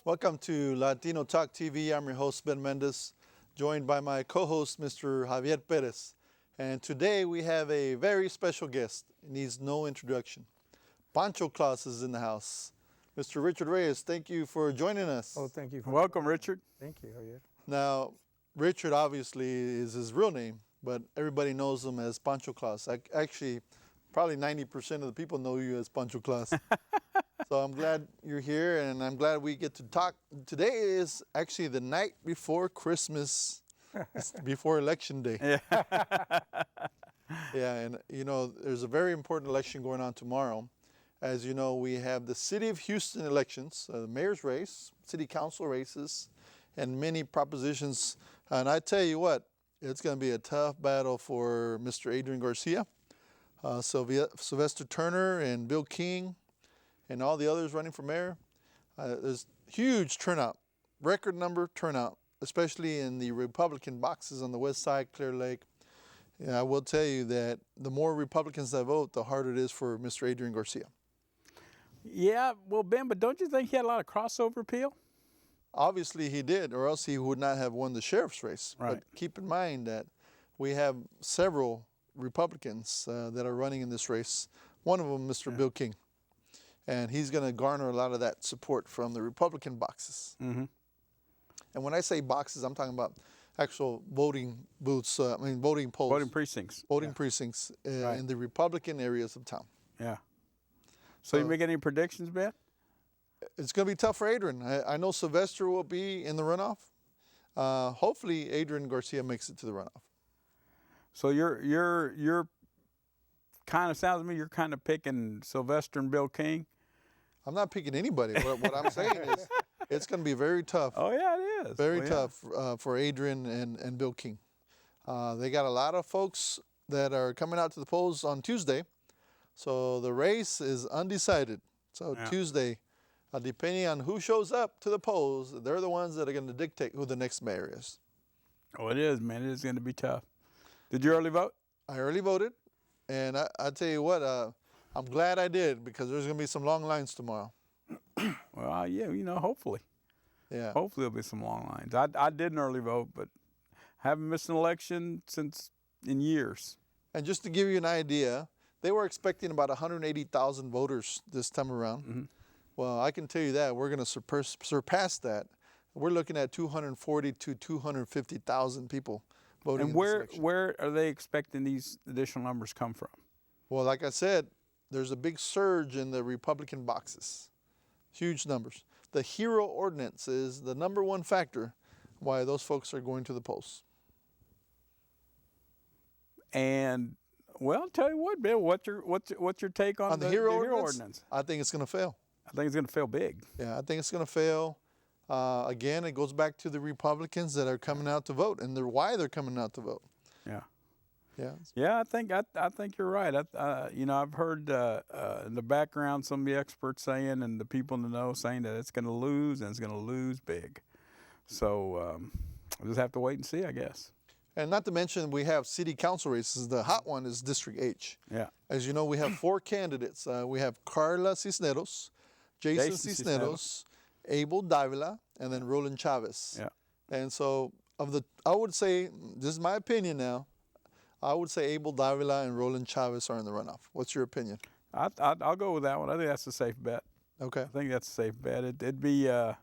Welcome to Latino Talk TV. I'm your host, Ben Mendez, joined by my co-host, Mr. Javier Perez. And today we have a very special guest. He needs no introduction. Pancho Claus is in the house. Mr. Richard Reyes, thank you for joining us. Oh, thank you. Welcome, Richard. Thank you, Javier. Now, Richard obviously is his real name, but everybody knows him as Pancho Claus. Actually, probably 90% of the people know you as Pancho Claus. So I'm glad you're here, and I'm glad we get to talk. Today is actually the night before Christmas, it's before Election Day. Yeah. Yeah, and you know, there's a very important election going on tomorrow. As you know, we have the City of Houston elections, the mayor's race, city council races, and many propositions. And I tell you what, it's going to be a tough battle for Mr. Adrian Garcia, Sylvester Turner, and Bill King, and all the others running for mayor. There's huge turnout, record number turnout, especially in the Republican boxes on the west side, Clear Lake. Yeah, I will tell you that the more Republicans that vote, the harder it is for Mr. Adrian Garcia. Yeah, well, Ben, but don't you think he had a lot of crossover appeal? Obviously he did, or else he would not have won the sheriff's race. Right. But keep in mind that we have several Republicans that are running in this race. One of them, Mr. Bill King. And he's going to garner a lot of that support from the Republican boxes. Mm-hmm. And when I say boxes, I'm talking about actual voting booths, voting polls. Voting precincts. Voting precincts Right. in the Republican areas of town. Yeah. So you make any predictions, Ben? It's going to be tough for Adrian. I know Sylvester will be in the runoff. Hopefully, Adrian Garcia makes it to the runoff. So you're kind of, sounds to me you're kind of picking Sylvester and Bill King. I'm not picking anybody. What I'm saying is it's going to be very tough. Oh, yeah, it is. Very tough for Adrian and Bill King. They got a lot of folks that are coming out to the polls on Tuesday. So the race is undecided. So Tuesday, depending on who shows up to the polls, they're the ones that are going to dictate who the next mayor is. Oh, it is, man. It is going to be tough. Did you early vote? I early voted, and I tell you what, I'm glad I did, because there's going to be some long lines tomorrow. Well, yeah, you know, hopefully. Yeah. Hopefully there'll be some long lines. I didn't early vote, but haven't missed an election in years. And just to give you an idea, they were expecting about 180,000 voters this time around. Mm-hmm. Well, I can tell you that we're going to surpass that. We're looking at 240 to 250,000 people voting. And in this election. where are they expecting these additional numbers come from? Well, like I said, there's a big surge in the Republican boxes. Huge numbers. The HERO ordinance is the number one factor why those folks are going to the polls. And well, tell you what, Bill, what's your take on the HERO ordinance? I think it's going to fail. I think it's going to fail big. Yeah, I think it's going to fail. Again, it goes back to the Republicans that are coming out to vote, and why they're coming out to vote. Yeah. Yeah. Yeah, I think you're right. I've heard in the background some of the experts saying, and the people in the know saying that it's going to lose, and it's going to lose big. So we'll just have to wait and see, I guess. And not to mention, we have city council races. The hot one is District H. Yeah. As you know, we have 4 candidates. We have Carla Cisneros, Jason Cisneros, Abel Davila, and then Roland Chavez. Yeah. And so, I would say, this is my opinion now, I would say Abel Davila and Roland Chavez are in the runoff. What's your opinion? I'll go with that one. I think that's a safe bet. Okay. I think that's a safe bet. It'd be, I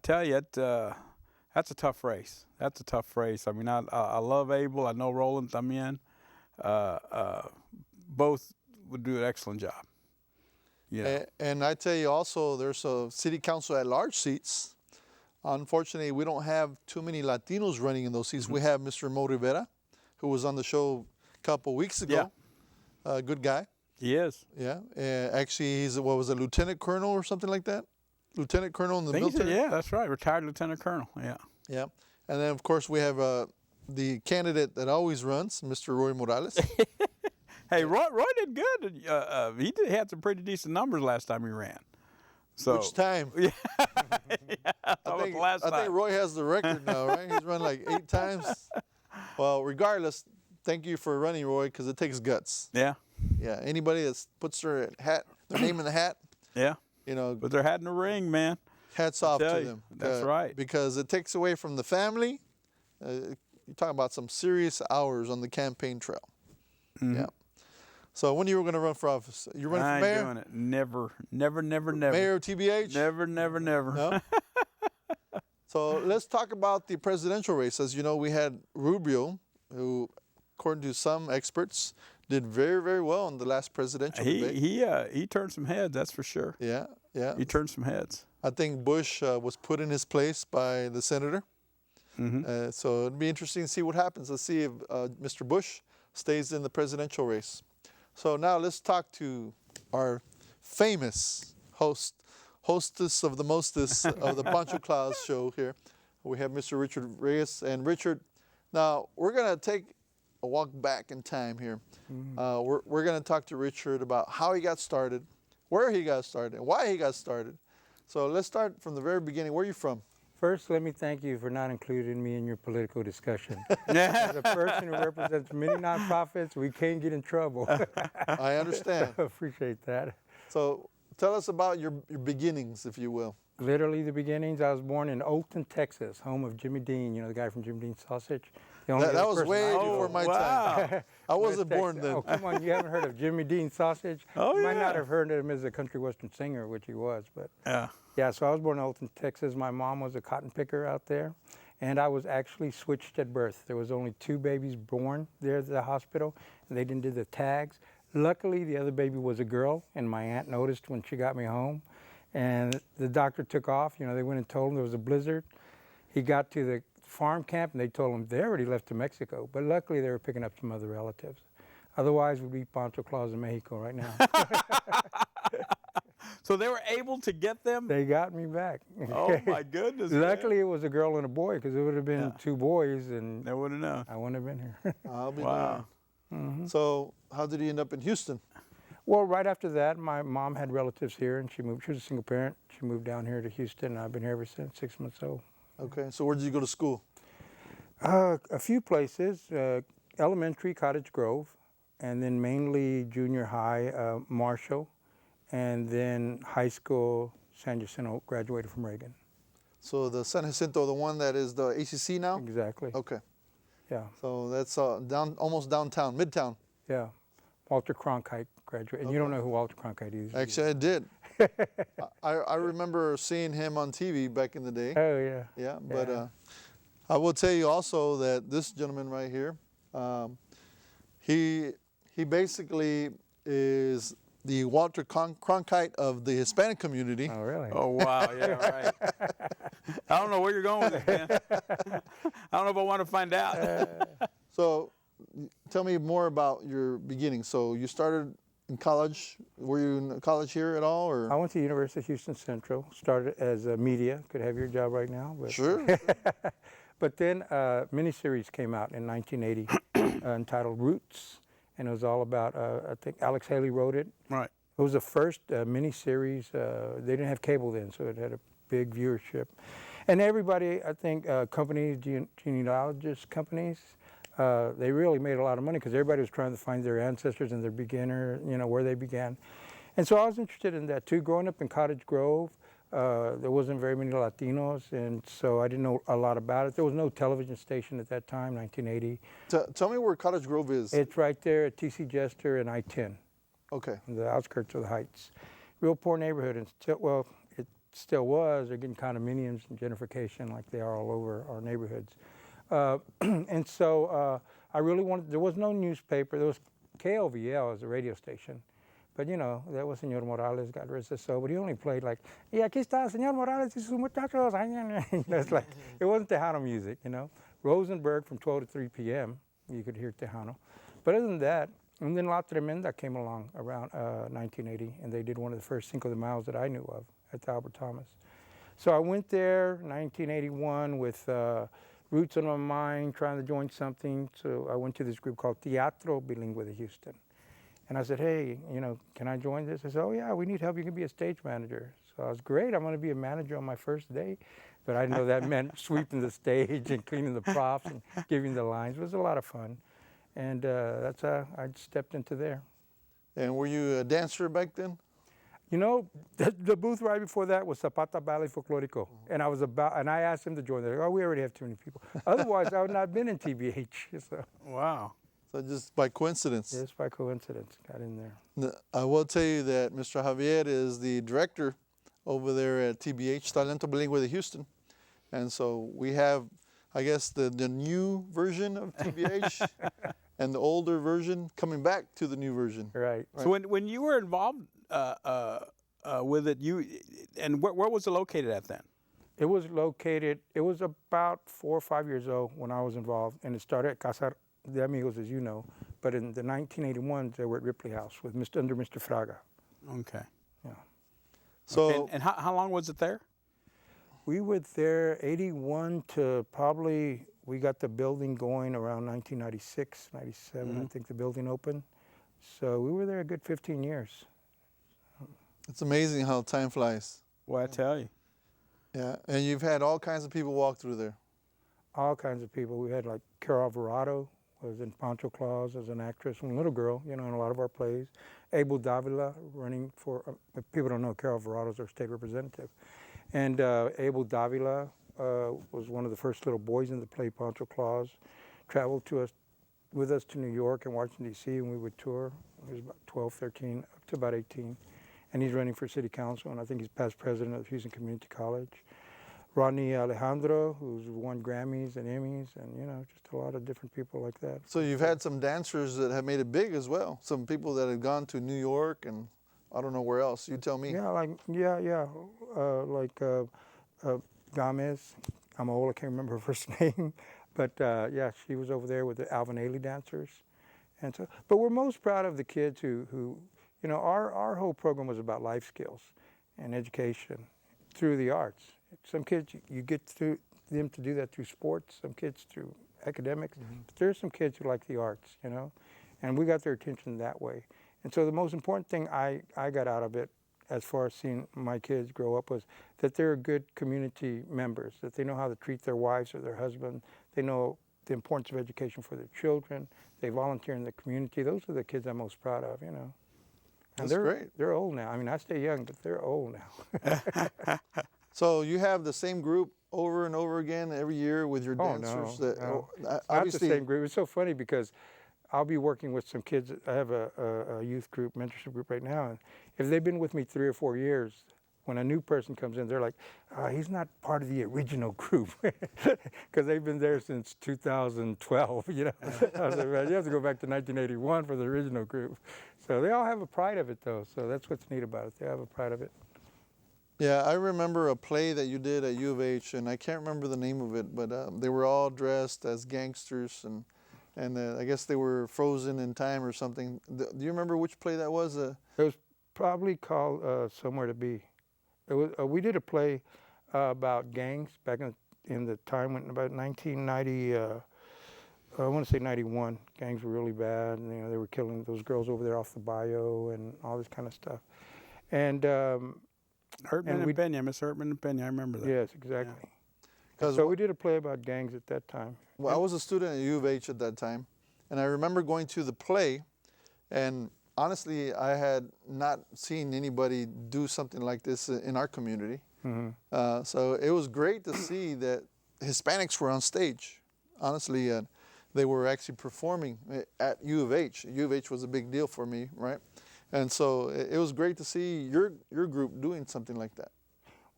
tell you, that's a tough race. That's a tough race. I mean, I love Abel. I know Roland. I'm in. Both would do an excellent job. Yeah. And I tell you also, there's a city council at large seats. Unfortunately, we don't have too many Latinos running in those seats. Mm-hmm. We have Mr. Mo Rivera, who was on the show a couple weeks ago. Yeah. Good guy. He is. Yeah. Actually, he's, a lieutenant colonel or something like that? Lieutenant colonel in the military? Yeah, that's right. Retired lieutenant colonel. Yeah. Yeah. And then, of course, we have the candidate that always runs, Mr. Roy Morales. Hey, Roy did good. He had some pretty decent numbers last time he ran. So which time? Yeah. I think Roy has the record now, right? He's run like 8 times. Well, regardless, thank you for running, Roy, because it takes guts. Yeah. Yeah. Anybody that puts their name in the hat. Yeah. You know. Put their hat in the ring, man. Hats off tell to you, them. that's right. Because it takes away from the family. You're talking about some serious hours on the campaign trail. Yeah. So when you were going to run for office? You running for I ain't mayor? doing it. Never, never, never, never. Mayor TBH? Never, never, never. No? So let's talk about the presidential race. As you know, we had Rubio, who, according to some experts, did very, very well in the last presidential debate. He turned some heads, that's for sure. Yeah, yeah. He turned some heads. I think Bush was put in his place by the senator. So it'd be interesting to see what happens. Let's see if Mr. Bush stays in the presidential race. So now let's talk to our famous hostess of the mostest of the Pancho Claus show here. We have Mr. Richard Reyes. And Richard, now we're going to take a walk back in time here. We're going to talk to Richard about how he got started, where he got started, and why he got started. So let's start from the very beginning. Where are you from? First, let me thank you for not including me in your political discussion. As a person who represents many nonprofits, we can't get in trouble. I understand. I appreciate that. So tell us about your beginnings, if you will. Literally the beginnings, I was born in Oakton, Texas, home of Jimmy Dean, you know, the guy from Jimmy Dean's Sausage. The only That other was person way I knew before of. my time. I wasn't West born Texas. then. Oh, come on, you haven't heard of Jimmy Dean's Sausage? Oh, You might yeah. not have heard of him as a country western singer, which he was, but Yeah. yeah, so I was born in Oakton, Texas. My mom was a cotton picker out there, and I was actually switched at birth. There was only 2 babies born there at the hospital, and they didn't do the tags. Luckily, the other baby was a girl, and my aunt noticed when she got me home, and the doctor took off. You know, they went and told him there was a blizzard. He got to the farm camp, and they told him they already left to Mexico, but luckily they were picking up some other relatives. Otherwise, we'd be Pancho Claus in Mexico right now. So they were able to get them? They got me back. Oh, my goodness. man. Luckily, it was a girl and a boy, because it would have been 2 boys, and They would have known. I wouldn't have been here. I'll be Wow. darned. So how did he end up in Houston? Well, right after that, my mom had relatives here, and she moved. She was a single parent. She moved down here to Houston, and I've been here ever since, 6 months old. Okay, so where did you go to school? A few places, elementary, Cottage Grove, and then mainly junior high, Marshall, and then high school, San Jacinto, graduated from Reagan. So the San Jacinto, the one that is the ACC now? Exactly. Okay, Yeah, so that's almost downtown, midtown. yeah. Walter Cronkite graduated. And you don't know who Walter Cronkite is? Actually, I did. I remember seeing him on TV back in the day. Oh, yeah. Yeah, but Yeah. I will tell you also that this gentleman right here, he basically is the Walter Cronkite of the Hispanic community. Oh, really? Oh, wow. Yeah, right. I don't know where you're going with this, man. I don't know if I want to find out. So tell me more about your beginning. So you started in college. Were you in college here at all? Or? I went to University of Houston Central, started as a media, could have your job right now. But Sure. But then a miniseries came out in 1980 entitled Roots, and it was all about, I think Alex Haley wrote it. Right. It was the first miniseries. They didn't have cable then, so it had a big viewership. And everybody, I think, companies, genealogist companies, they really made a lot of money because everybody was trying to find their ancestors and their beginner, where they began. And so I was interested in that too. Growing up in Cottage Grove, there wasn't very many Latinos, and so I didn't know a lot about it. There was no television station at that time, 1980. Tell me where Cottage Grove is. It's right there at T.C. Jester and I-10, Okay. on the outskirts of the Heights. Real poor neighborhood, and it still was. They're getting condominiums and gentrification like they are all over our neighborhoods. And so I really wanted, there was no newspaper. There was KLVL as a radio station. But that was Señor Morales, God rest his soul. But he only played like, y aquí está Señor Morales y sus muchachos. It's like, it wasn't Tejano music, Rosenberg from 12 to 3 p.m. You could hear Tejano. But other than that, and then La Tremenda came along around 1980, and they did one of the first Cinco de Mayo that I knew of at the Albert Thomas. So I went there 1981 with roots on my mind, trying to join something. So I went to this group called Teatro Bilingüe de Houston. And I said, hey, can I join this? I said, oh, yeah, we need help. You can be a stage manager. So I was great. I'm going to be a manager on my first day. But I didn't know that meant sweeping the stage and cleaning the props and giving the lines. It was a lot of fun. And that's how I stepped into there. And were you a dancer back then? You know, the booth right before that was Zapata Valley Folklorico, and I asked him to join. They're like, oh, we already have too many people. Otherwise, I would not have been in TBH. So Wow. So just by coincidence. just by coincidence, got in there. I will tell you that Mr. Javier is the director over there at TBH, Talento Bilingüe de Houston. And so we have, I guess, the new version of TBH and the older version coming back to the new version. Right. So when you were involved with it, where was it located at then? It was about 4 or 5 years old when I was involved, and it started at Casa de Amigos, as you know, but in the 1981s, they were at Ripley House under Mr. Fraga. Okay. Yeah. So, And how long was it there? We were there 81 to probably, we got the building going around 1996, 97, I think the building opened. So we were there a good 15 years. it's amazing how time flies. Well, I tell you. Yeah, and you've had all kinds of people walk through there. All kinds of people. We had like Carol Alvarado was in Pancho Claus as an actress, a little girl, you know, in a lot of our plays. Abel Davila running for, if people don't know, Carol Alvarado is our state representative. And Abel Davila was one of the first little boys in the play Pancho Claus. Traveled with us to New York and Washington, D.C., and we would tour. He was about 12, 13, up to about 18. And he's running for city council, and I think he's past president of Houston Community College. Rodney Alejandro, who's won Grammys and Emmys, and, you know, just a lot of different people like that. So you've had some dancers that have made it big as well. Some people that have gone to New York and I don't know where else. You tell me. Yeah, like Gomez. I'm old, I can't remember her first name, but yeah, she was over there with the Alvin Ailey dancers, and so. But we're most proud of the kids who you know, our whole program was about life skills and education through the arts. Some kids you get through them to do that through sports. Some kids through academics. But there are some kids who like the arts, you know, and we got their attention that way. And so the most important thing I got out of it, as far as seeing my kids grow up, was that they're good community members, that they know how to treat their wives or their husband. They know the importance of education for their children. They volunteer in the community. Those are the kids I'm most proud of, you know. And That's great. They're old now. I mean, I stay young, but they're old now. So you have the same group over and over again every year with your dancers? No. Not the Obviously, same group. It's so funny because I'll be working with some kids. I have a youth group, mentorship group right now. And if they've been with me 3 or 4 years, when a new person comes in, they're like, he's not part of the original group. Because they've been there since 2012, you know. I was like, man, you have to go back to 1981 for the original group. So they all have a pride of it, though. So that's what's neat about it. They have a pride of it. Yeah, I remember a play that you did at U of H, and I can't remember the name of it, but they were all dressed as gangsters, and I guess they were frozen in time or something. Do you remember which play that was? It was probably called Somewhere to Be. It was, we did a play about gangs back in the time when about 1990. I want to say 91. Gangs were really bad, and you know they were killing those girls over there off the bayou and all this kind of stuff. And Hartman and Pena, Miss Hartman and Pena, I remember that. yes, exactly. Yeah. So we did a play about gangs at that time. Well, I was a student at U of H at that time, and I remember going to the play, and honestly, I had not seen anybody do something like this in our community. Mm-hmm. So it was great to see that Hispanics were on stage. Honestly, they were actually performing at U of H. U of H was a big deal for me, right? And so it was great to see your group doing something like that.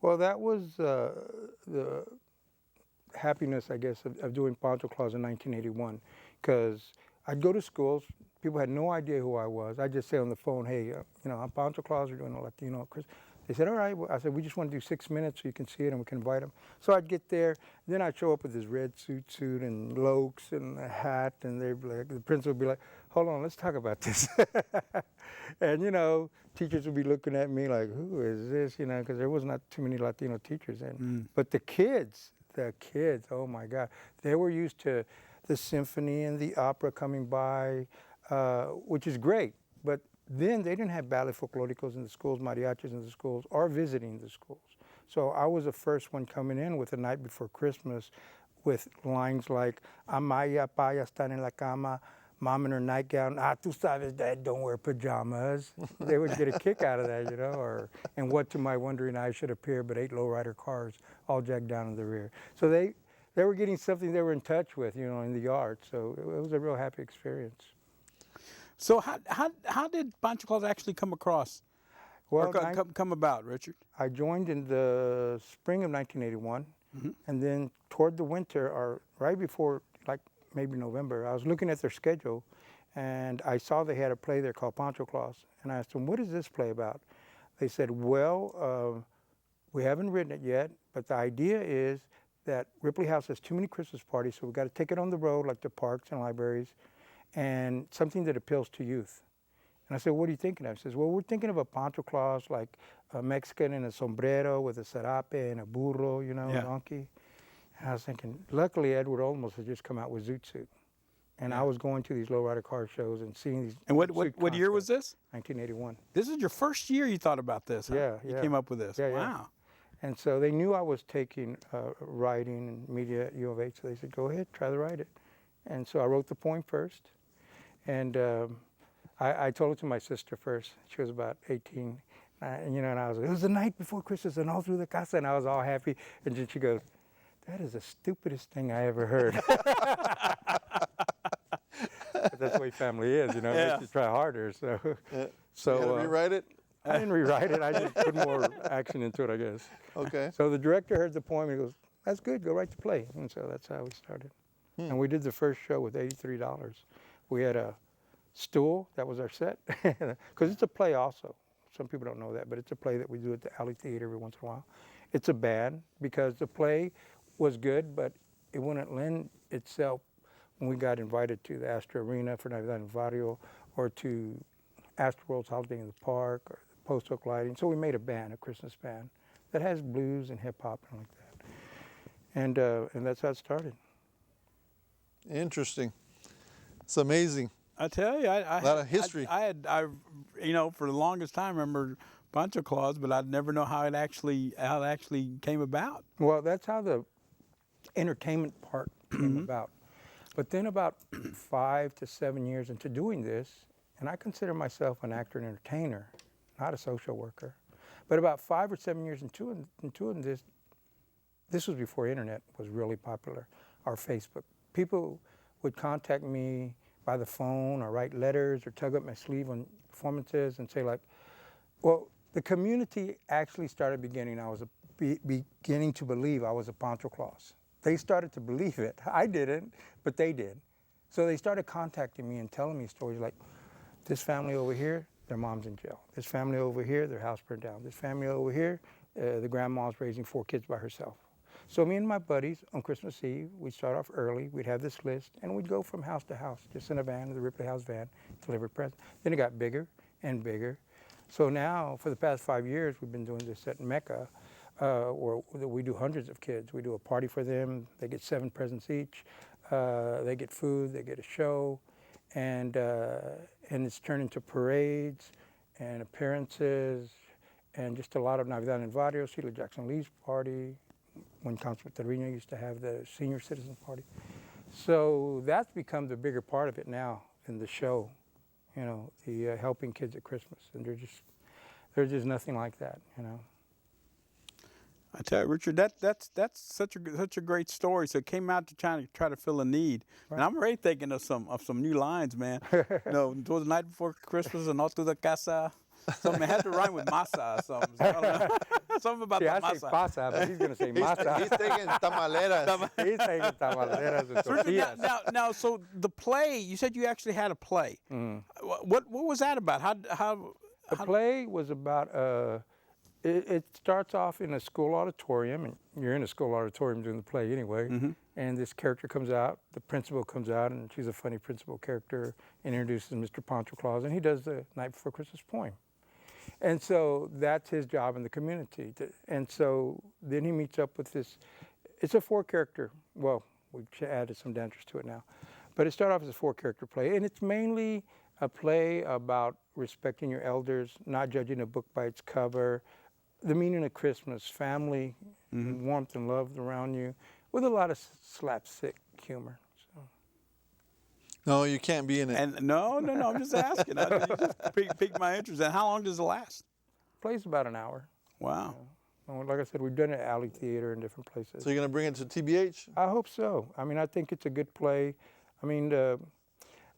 Well, that was the happiness, I guess, of doing Pancho Claus in 1981, because I'd go to schools. People had no idea who I was. I'd just say on the phone, hey, you know, I'm Pancho Claus. We're doing a Latino Christmas. They said, all right. I said, we just want to do 6 minutes so you can see it and we can invite them. So I'd get there. Then I'd show up with this red suit and lokes and a hat, and they'd be like, the principal would be like, hold on, let's talk about this. And, you know, teachers would be looking at me like, who is this? You know, because there was not too many Latino teachers then. But the kids, oh my God, they were used to the symphony and the opera coming by, which is great. But then they didn't have ballet folklóricos in the schools, mariachis in the schools, or visiting the schools. So I was the first one coming in with The Night Before Christmas with lines like, Amaya Paya están en la cama, Mama Paya está en la cama, Mama Paya está en la cama. mom in her nightgown, tú sabes, Dad, don't wear pajamas. They would get a kick out of that, you know, and what to my wondering eyes should appear but 8 lowrider cars all jacked down in the rear. So they were getting something they were in touch with, you know, in the yard. So it was a real happy experience. So how did Pancho Claus actually come across, Well, or come about, Richard? I joined in the spring of 1981, and then toward the winter, or right before, like maybe November, I was looking at their schedule, and I saw they had a play there called Pancho Claus, and I asked them, what is this play about? They said, well, we haven't written it yet, but the idea is that Ripley House has too many Christmas parties, so we've got to take it on the road, like the parks and libraries, and something that appeals to youth. And I said, what are you thinking of? He says, well, we're thinking of a Pancho Claus, like a Mexican in a sombrero with a serape and a burro, you know, a donkey. And I was thinking, luckily Edward Olmos had just come out with Zoot Suit. And I was going to these lowrider car shows and seeing these. And what year was this? 1981. This is your first year you thought about this, huh? Yeah, You yeah. came up with this. Yeah, yeah. Wow. And so they knew I was taking writing and media at U of H, so they said, go ahead, try to write it. And so I wrote the poem first. And I told it to my sister first. She was about 18. You know, and I was like, it was the night before Christmas and all through the casa, and I was all happy. And then she goes, that is the stupidest thing I ever heard. But that's the way family is, you know, it makes you try harder. So, You gotta rewrite it? I didn't rewrite it. I just put more action into it, I guess. Okay. So the director heard the poem and he goes, that's good, go write the play. And so that's how we started. And we did the first show with $83. We had a stool, that was our set, because it's a play also. Some people don't know that, but it's a play that we do at the Alley Theater every once in a while. It's a band, because the play was good, but it wouldn't lend itself when we got invited to the Astro Arena for Navidad en Barrio, or to Astroworld's Holiday in the Park, or the Post Oak Lighting. So we made a band, a Christmas band, that has blues and hip hop and like that. And that's how it started. Interesting. It's amazing. I tell you, A lot of history. I you know, for the longest time, remember Pancho Claus, but I'd never know how it actually came about. Well, that's how the entertainment part came about. But then about 5 to 7 years into doing this, and I consider myself an actor and entertainer, not a social worker, but about 5 or 7 years into this was before internet was really popular, or Facebook. People would contact me by the phone or write letters or tug up my sleeve on performances and say like, well, the community actually started beginning. I was beginning to believe I was a Pancho Claus. They started to believe it. I didn't, but they did. So they started contacting me and telling me stories like, this family over here, their mom's in jail. This family over here, their house burned down. This family over here, the grandma's raising 4 kids by herself. So me and my buddies on Christmas Eve, we'd start off early, we'd have this list, and we'd go from house to house, just in a van, the Ripley House van, deliver presents. Then it got bigger and bigger. So now, for the past 5 years, we've been doing this at Mecca, where we do hundreds of kids. We do a party for them, they get 7 presents each, they get food, they get a show, and it's turned into parades and appearances, and just a lot of Navidad en Barrio, Sheila Jackson Lee's party, when Councilman Terreno used to have the senior citizen party. So that's become the bigger part of it now in the show, you know, the helping kids at Christmas. And there's just nothing like that, you know. I tell you, Richard, that's such a great story. So it came out to try to fill a need. Right. And I'm already thinking of some new lines, man. You know, it was the night before Christmas and all through the casa. Something had to rhyme with masa or something. So I don't know. Something about the I masa. say pasa, but he's going to say masa. He's taking tamaleras. He's taking tamaleras and So, Richard, tortillas. now, so the play, you said you actually had a play. What was that about? The play was about, it starts off in a school auditorium, and you're in a school auditorium doing the play anyway, and this character comes out, the principal comes out, and she's a funny principal character, and introduces Mr. Pancho Claus, and he does the Night Before Christmas poem. And so that's his job in the community. And so then he meets up with this, it's a 4-character, well, we've added some dancers to it now, but it started off as a 4-character play, and it's mainly a play about respecting your elders, not judging a book by its cover, the meaning of Christmas, family, warmth and love around you, with a lot of slapstick humor. So. No, you can't be in it. And no, I'm just asking. You just piqued my interest. And how long does it last? Plays about an hour. Wow. Like I said, we've done it at Alley Theater in different places. So you're going to bring it to TBH? I hope so. I mean, I think it's a good play. I mean,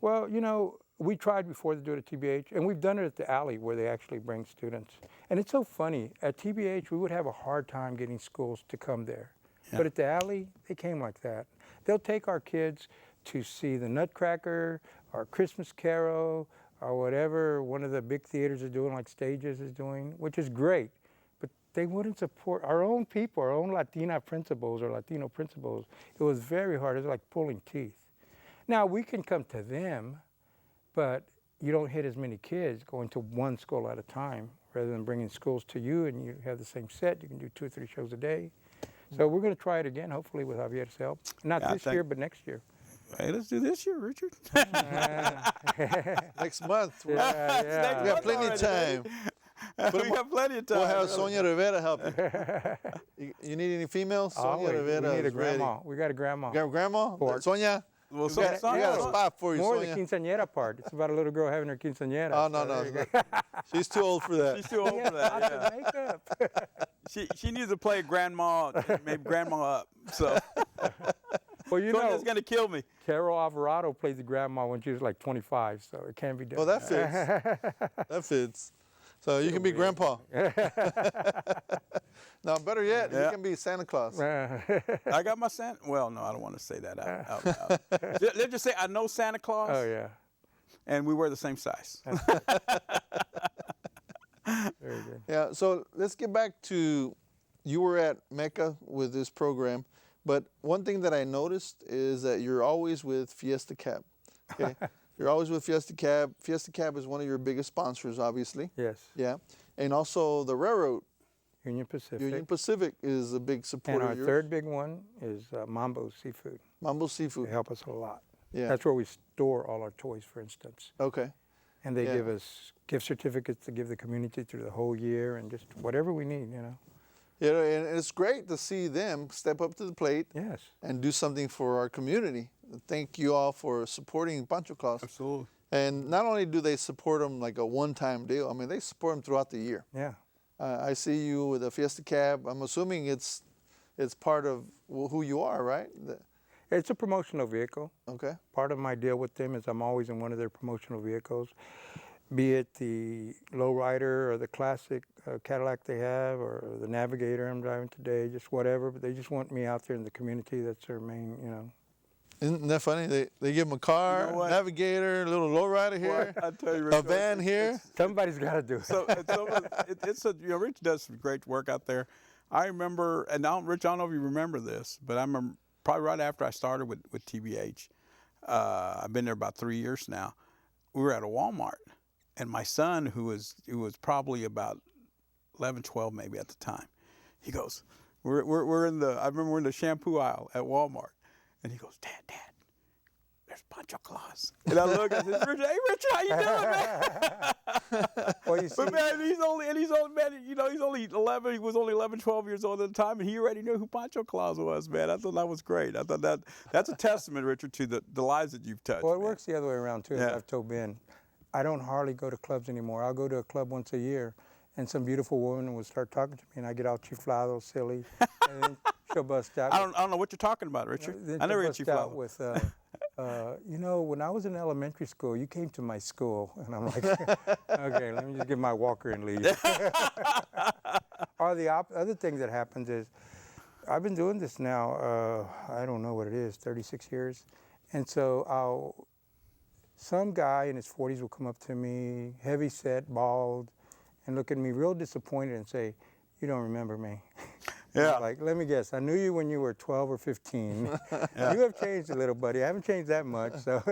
well, you know, we tried before to do it at TBH, and we've done it at the Alley where they actually bring students. And it's so funny. At TBH, we would have a hard time getting schools to come there. Yeah. But at the Alley, they came like that. They'll take our kids to see the Nutcracker or Christmas Carol or whatever one of the big theaters is doing, like Stages is doing, which is great. But they wouldn't support our own people, our own Latina principals or Latino principals. It was very hard. It was like pulling teeth. Now, we can come to them, but you don't hit as many kids going to one school at a time rather than bringing schools to you and you have the same set. You can do 2 or 3 shows a day. So we're going to try it again, hopefully with Javier's help. Not this year, but next year. Hey, let's do this year, Richard. Next month. We Yeah. got plenty of time. We have plenty of time. We'll have Sonia Rivera help you. You need any females? Sonia Rivera we need a is grandma. ready. We got a grandma. You got a grandma? Port. Sonia? Well, we got a spot for you, More Sonia. the quinceañera part. It's about a little girl having her quinceañera. Oh, no. She's too old for that. She's too old for that. Lots of makeup. She needs to play grandma, maybe grandma up. So Well, you Sonia's know, gonna kill me. Carol Alvarado played the grandma when she was like 25, so it can't be done. Well, that fits. That fits. So you can be grandpa. Now, better yet, you can be Santa Claus. I got my Santa. Well, no, I don't want to say that out loud. Let's just say I know Santa Claus. Oh, yeah. And we wear the same size. Very good. Yeah, so let's get back to, you were at Mecca with this program, but one thing that I noticed is that you're always with Fiesta Cab. Okay? You're always with Fiesta Cab. Fiesta Cab is one of your biggest sponsors, obviously. Yes. Yeah. And also the railroad, Union Pacific. Union Pacific, is a big supporter And our of yours. third big one is Mambo Seafood. Mambo Seafood. They help us a lot. Yeah. That's where we store all our toys, for instance. Okay. And they Yeah. give us gift certificates to give the community through the whole year and just whatever we need, you know. Yeah, and it's great to see them step up to the plate Yes. and do something for our community. Thank you all for supporting Pancho Claus. Absolutely. And not only do they support them like a one-time deal, I mean, they support them throughout the year. Yeah. I see you with a Fiesta Cab. I'm assuming it's part of who you are, right? It's a promotional vehicle. Okay. Part of my deal with them is I'm always in one of their promotional vehicles, be it the lowrider or the classic Cadillac they have or the Navigator I'm driving today, just whatever. But they just want me out there in the community. That's their main, you know. Isn't that funny? They give them a car, You know what? Navigator, a little lowrider here, I tell you, a Rich, van here. Somebody's got to do it. So Rich does some great work out there. I remember, and Rich, I don't know if you remember this, but I remember probably right after I started with TBH. I've been there about 3 years now. We were at a Walmart, and my son, who was probably about 11, 12 maybe at the time, he goes, we're in the, I remember we're in the shampoo aisle at Walmart, and he goes, Dad, there's Pancho Claus. And I look, I said, hey, Richard, how you doing, man? Well, you see, But man, he's only 11. He was only 11, 12 years old at the time, and he already knew who Pancho Claus was, man. I thought that was great. I thought that's a testament, Richard, to the lives that you've touched. well, it man. works the other way around, too, as Yeah. I've told Ben. I don't hardly go to clubs anymore. I'll go to a club once a year, and some beautiful woman will start talking to me, and I get all chiflado, silly, and then she'll bust out. I don't know what you're talking about, Richard. Then I never she'll hit you bust out flat. with, you know, when I was in elementary school, you came to my school. And I'm like, okay, let me just get my walker and leave. Or the other thing that happens is, I've been doing this now, I don't know what it is, 36 years. And so some guy in his 40s will come up to me, heavy set, bald, and look at me real disappointed and say, you don't remember me. Yeah. Like, let me guess, I knew you when you were 12 or 15. You have changed a little, buddy. I haven't changed that much. So,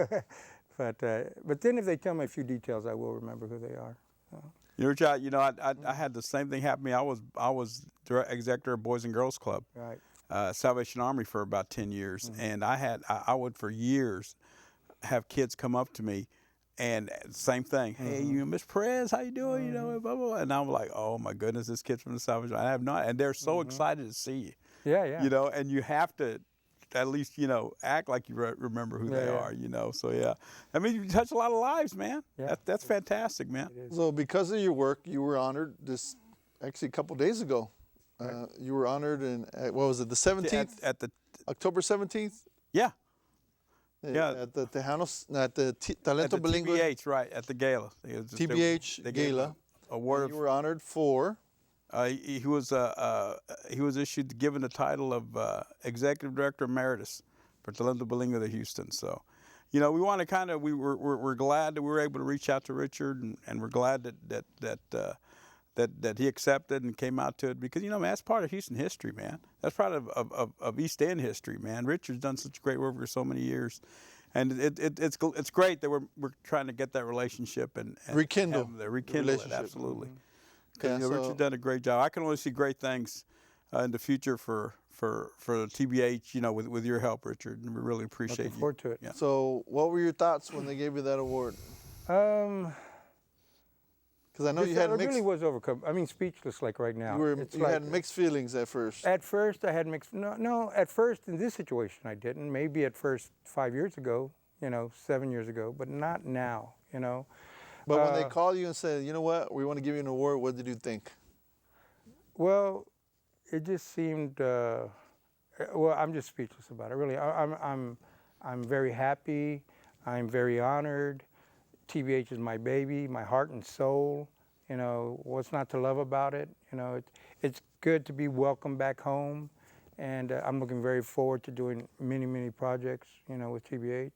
but then if they tell me a few details, I will remember who they are. So. You know, I had the same thing happen to me. I was direct executive of Boys and Girls Club, Right. Salvation Army for about 10 years, and I would for years have kids come up to me. And same thing. Hey, you know, Miss Perez, how you doing? You know, blah, blah, blah. And I'm like, oh my goodness, this kid's from the Salvation Army. I have not, and they're so excited to see you. Yeah, yeah. You know, and you have to at least, you know, act like you remember who they Yeah. are, you know. So yeah, I mean, you touch a lot of lives, man. Yeah. That's fantastic, man. It is. So because of your work, you were honored actually a couple days ago. Right. You were honored in, what was it, the 17th? At the October 17th? yeah Yeah. At the Tejanos, at the Talento at the Bilingüe TBH, right, at the gala. It was just- TBH they gave Gala. a award You were honored for, he was issued given the title of Executive Director Emeritus for Talento Bilingüe de Houston. So, you know, we want to kind of we're glad that we were able to reach out to Richard, and we're glad that he accepted and came out to it, because, you know, man, that's part of Houston history, man. That's part of East End history, man. Richard's done such great work for so many years, and it's great that we're trying to get that relationship and Rekindle have the rekindle it, relationship. absolutely. Yeah, Because, you know, so- Richard's done a great job. I can only see great things in the future for the TBH, you know, with your help, Richard, and we really appreciate Looking you. forward to it. Yeah. so what were your thoughts when they gave you that award? Because I know you I had really mixed, was overcome. I mean, speechless like right now. It's you like, had mixed feelings at first. At first, I had mixed. No. At first, in this situation, I didn't. Maybe at first, 5 years ago, you know, 7 years ago, but not now. You know. But when they called you and said, you know what, we want to give you an award, what did you think? Well, it just seemed. Well, I'm just speechless about it. Really, I'm very happy. I'm very honored. TBH is my baby, my heart and soul. You know, what's not to love about it? You know, it's good to be welcomed back home, and I'm looking very forward to doing many projects. You know, with TBH.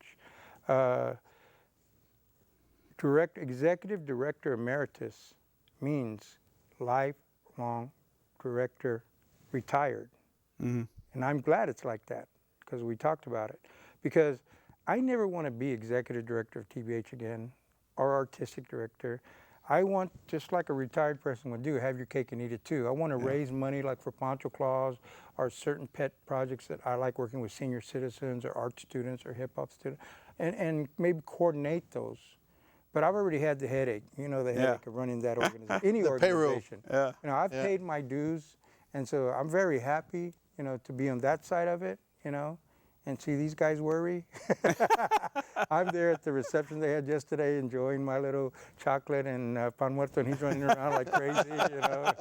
Executive Director Emeritus means lifelong director retired. Mm-hmm. And I'm glad it's like that, because we talked about it. Because I never want to be executive director of TBH again, or artistic director. I want, just like a retired person would do, have your cake and eat it too. I want to raise money like for Poncho Claus, or certain pet projects that I like working with senior citizens or art students or hip hop students, and maybe coordinate those. But I've already had the headache, you know, the headache of running that organization, any The payroll. organization. Yeah. You know, I've paid my dues, and so I'm very happy, you know, to be on that side of it, you know, and see these guys worry. I'm there at the reception they had yesterday, enjoying my little chocolate and pan muerto, and he's running around like crazy, you know.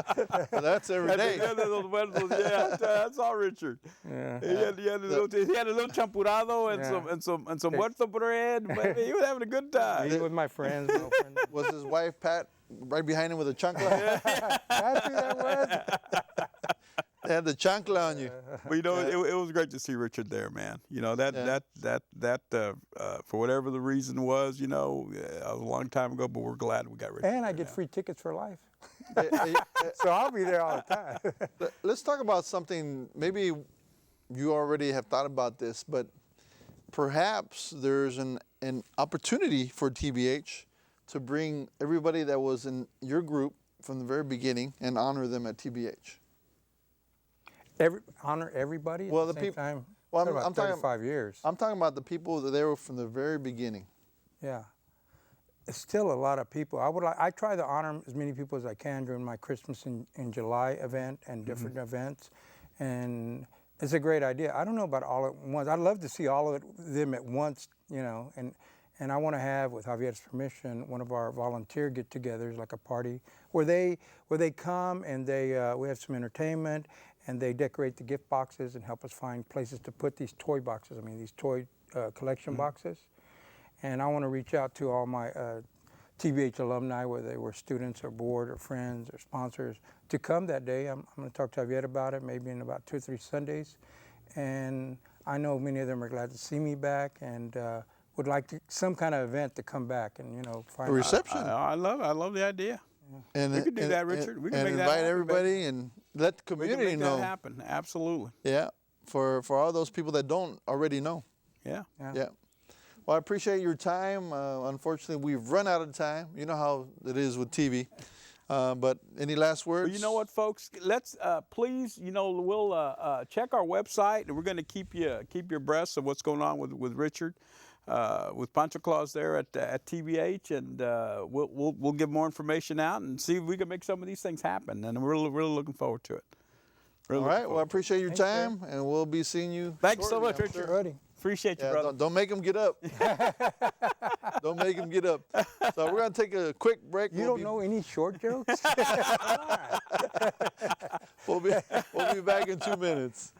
Well, that's every day. Yeah, that's all Richard. Yeah. He had a little champurrado and some muerto bread. But he was having a good time. Me with my friends. My friends. Was his wife, Pat, right behind him with a chancla? That's who that was. They had the chancla on you. But, you know, it was great to see Richard there, man. You know, that for whatever the reason was, you know, a long time ago, but we're glad we got Richard. And I there get now. free tickets for life. Hey, So I'll be there all the time. let's talk about something, maybe you already have thought about this, but perhaps there's an opportunity for TBH to bring everybody that was in your group from the very beginning and honor them at TBH. Honor everybody at Well, the the same peop- time. well, Talking I'm about talking- 35 years. I'm talking about the people that they were from the very beginning. Yeah. It's still a lot of people. I try to honor as many people as I can during my Christmas in July event and different events. And it's a great idea. I don't know about all at once. I'd love to see all of them at once, you know, and I want to have, with Javier's permission, one of our volunteer get-togethers, like a party, where they come and we have some entertainment, and they decorate the gift boxes and help us find places to put these toy boxes. I mean, these toy collection boxes. And I want to reach out to all my TBH alumni, whether they were students or board or friends or sponsors, to come that day. I'm going to talk to Javier about it, maybe in about 2 or 3 Sundays. And I know many of them are glad to see me back, and would like some kind of event to come back and, you know, find A reception. I love the idea. And We could do that, Richard. We can and make that invite happen, everybody and let the We can community make know. that happen. Absolutely. Yeah, for all those people that don't already know. Yeah. Yeah. Well, I appreciate your time. Unfortunately, we've run out of time. You know how it is with TV. But any last words? Well, you know what, folks? Let's please, you know, we'll check our website, and we're going to keep you abreast of what's going on with Richard, with Poncho Claus there at TBH, and we'll give more information out and see if we can make some of these things happen. And we're really looking forward to it. Really All looking right. Well, I forward to it. appreciate your Thanks, Terry. time, and we'll be seeing you. Thanks so shortly, much, I'm Richard. sure. Buddy. Appreciate you, Yeah, brother. don't make them get up. Don't make them get up. So we're gonna take a quick break. You don't know any short jokes? We'll be back in 2 minutes.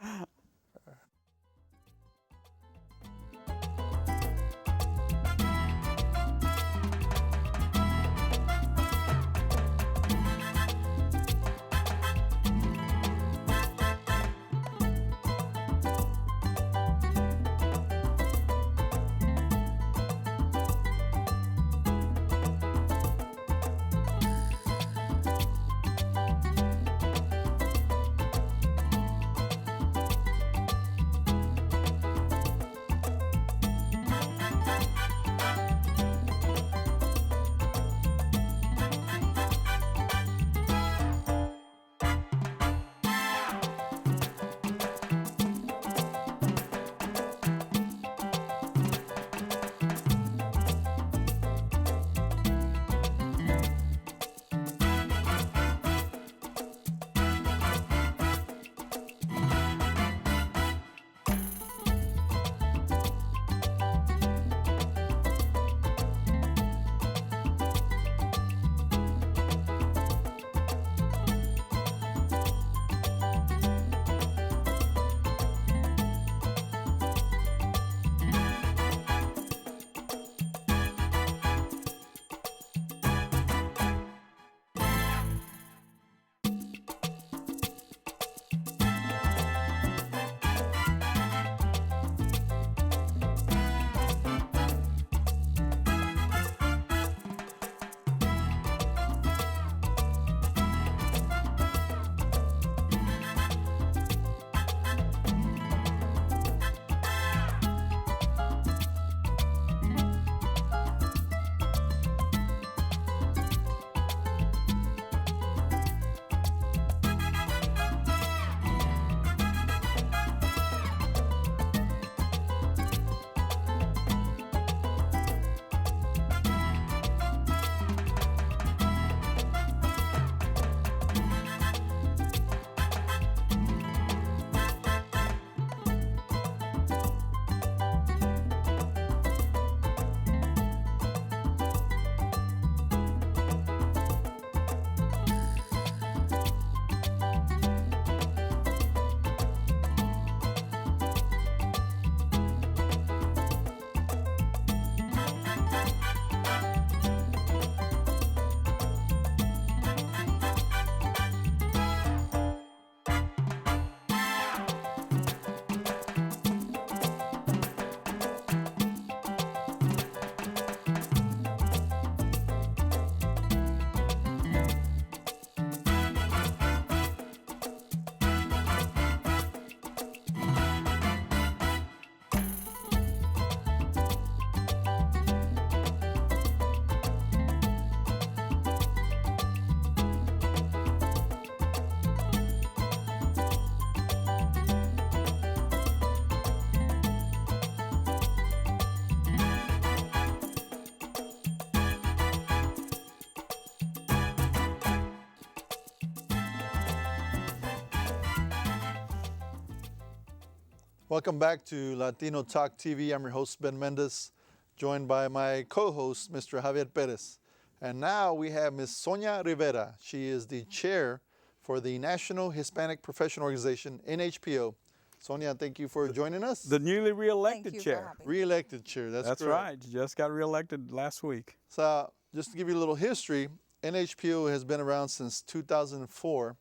Welcome back to Latino Talk TV. I'm your host, Ben Mendez, joined by my co-host, Mr. Javier Perez. And now we have Ms. Sonia Rivera. She is the chair for the National Hispanic Professional Organization, NHPO. Sonia, thank you for joining us. The newly re-elected Thank you for chair. having me. Re-elected chair, that's correct. right. You just got re-elected last week. So just to give you a little history, NHPO has been around since 2004.